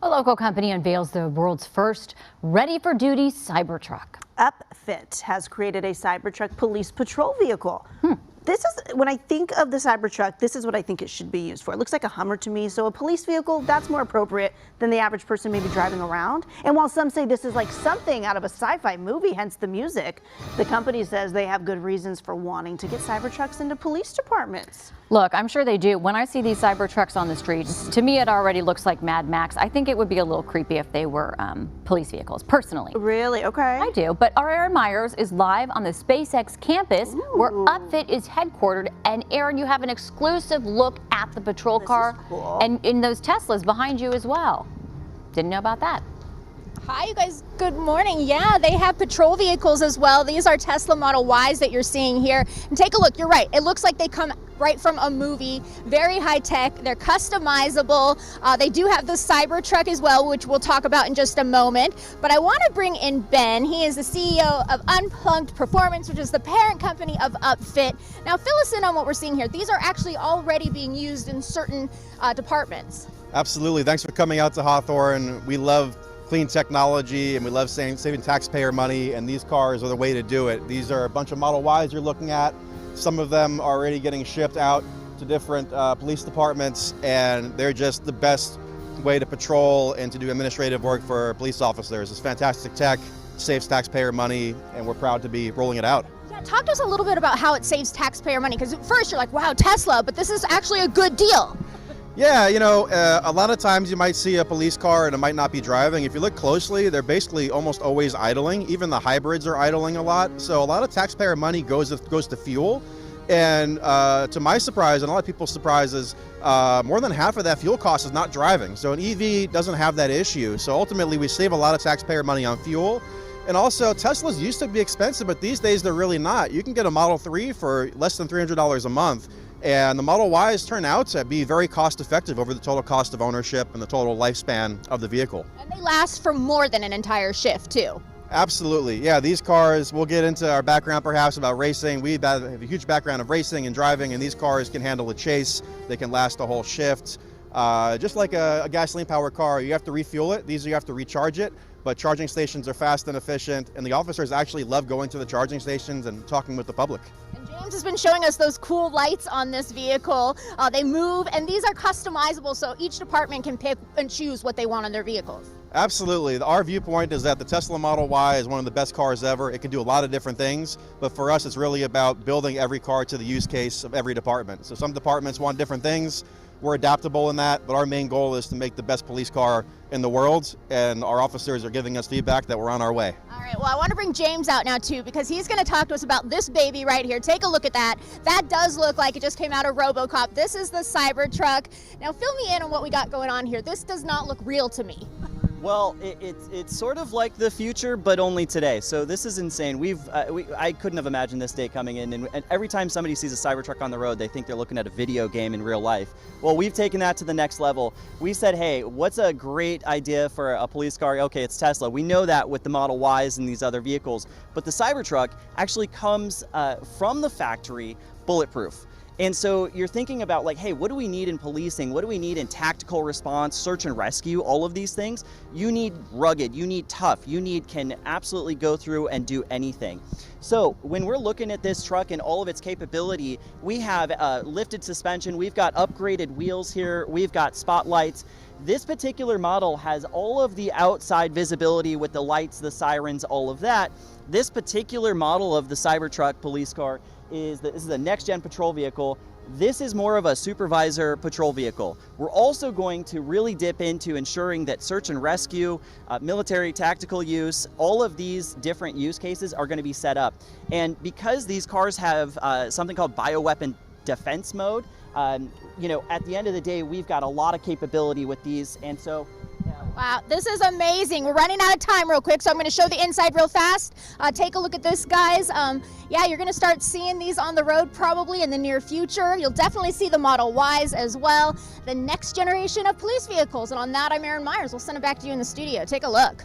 A local company unveils the world's first ready-for-duty Cybertruck. Upfit has created a Cybertruck police patrol vehicle. This is, when I think of the Cybertruck, this is what I think it should be used for. It looks like a Hummer to me, so a police vehicle, that's more appropriate than the average person maybe driving around. And while some say this is like something out of a sci-fi movie, hence the music, the company says they have good reasons for wanting to get Cybertrucks into police departments. Look, I'm sure they do. When I see these Cybertrucks on the streets, to me it already looks like Mad Max. I think it would be a little creepy if they were police vehicles, personally. Really? Okay. I do, but our Aaron Myers is live on the SpaceX campus where Upfit is headquartered. And Aaron, you have an exclusive look at the patrol car cool. and in those Teslas behind you as well. Didn't know about that. Hi, you guys. Good morning. Yeah, they have patrol vehicles as well. These are Tesla Model Ys that you're seeing here. And take a look. You're right. It looks like they come right from a movie. Very high tech. They're customizable. They do have the Cybertruck as well, which we'll talk about in just a moment. But I want to bring in Ben. He is the CEO of Unplugged Performance, which is the parent company of Upfit. Now, fill us in on what we're seeing here. These are actually already being used in certain departments. Absolutely. Thanks for coming out to Hawthorne. We love clean technology and we love saving taxpayer money, and these cars are the way to do it. These are a bunch of Model Ys you're looking at. Some of them are already getting shipped out to different police departments, and they're just the best way to patrol and to do administrative work for police officers. It's fantastic tech, saves taxpayer money, and we're proud to be rolling it out. Yeah, talk to us a little bit about how it saves taxpayer money, because at first you're like, wow, Tesla, but this is actually a good deal. Yeah, you know, a lot of times you might see a police car and it might not be driving. If you look closely, they're basically almost always idling. Even the hybrids are idling a lot. So a lot of taxpayer money goes to fuel. And to my surprise, and a lot of people's surprises, more than half of that fuel cost is not driving. So an EV doesn't have that issue. So ultimately, we save a lot of taxpayer money on fuel. And also, Teslas used to be expensive, but these days they're really not. You can get a Model 3 for less than $300 a month. And the Model Ys turn out to be very cost effective over the total cost of ownership and the total lifespan of the vehicle. And they last for more than an entire shift, too. Absolutely. Yeah, these cars, we'll get into our background perhaps about racing. We have a huge background of racing and driving, and these cars can handle a chase. They can last a whole shift. Just like a gasoline-powered car, you have to refuel it. These you have to recharge it. But charging stations are fast and efficient, and the officers actually love going to the charging stations and talking with the public. And James has been showing us those cool lights on this vehicle. They move, and these are customizable, so each department can pick and choose what they want on their vehicles. Absolutely. Our viewpoint is that the Tesla Model Y is one of the best cars ever. It can do a lot of different things, but for us, it's really about building every car to the use case of every department. So some departments want different things. We're adaptable in that, but our main goal is to make the best police car in the world, and our officers are giving us feedback that we're on our way. All right, well, I want to bring James out now, too, because he's going to talk to us about this baby right here. Take a look at that. That does look like it just came out of RoboCop. This is the Cybertruck. Now, fill me in on what we got going on here. This does not look real to me. Well, it's sort of like the future, but only today. So this is insane. I couldn't have imagined this day coming in. And every time somebody sees a Cybertruck on the road, they think they're looking at a video game in real life. Well, we've taken that to the next level. We said, hey, what's a great idea for a police car? Okay, it's Tesla. We know that with the Model Ys and these other vehicles. But the Cybertruck actually comes from the factory bulletproof. And so you're thinking about like, hey, what do we need in policing? What do we need in tactical response, search and rescue, all of these things? You need rugged, you need tough, can absolutely go through and do anything. So when we're looking at this truck and all of its capability, we have lifted suspension, we've got upgraded wheels here, we've got spotlights. This particular model has all of the outside visibility with the lights, the sirens, all of that. This particular model of the Cybertruck police car this is a next-gen patrol vehicle. This is more of a supervisor patrol vehicle. We're also going to really dip into ensuring that search and rescue, military tactical use, all of these different use cases are going to be set up. And because these cars have something called bioweapon defense mode, you know, at the end of the day, we've got a lot of capability with these, and so. Wow, this is amazing. We're running out of time real quick, so I'm going to show the inside real fast. Take a look at this, guys. Yeah, you're going to start seeing these on the road probably in the near future. You'll definitely see the Model Ys as well, the next generation of police vehicles. And on that, I'm Aaron Myers. We'll send it back to you in the studio. Take a look.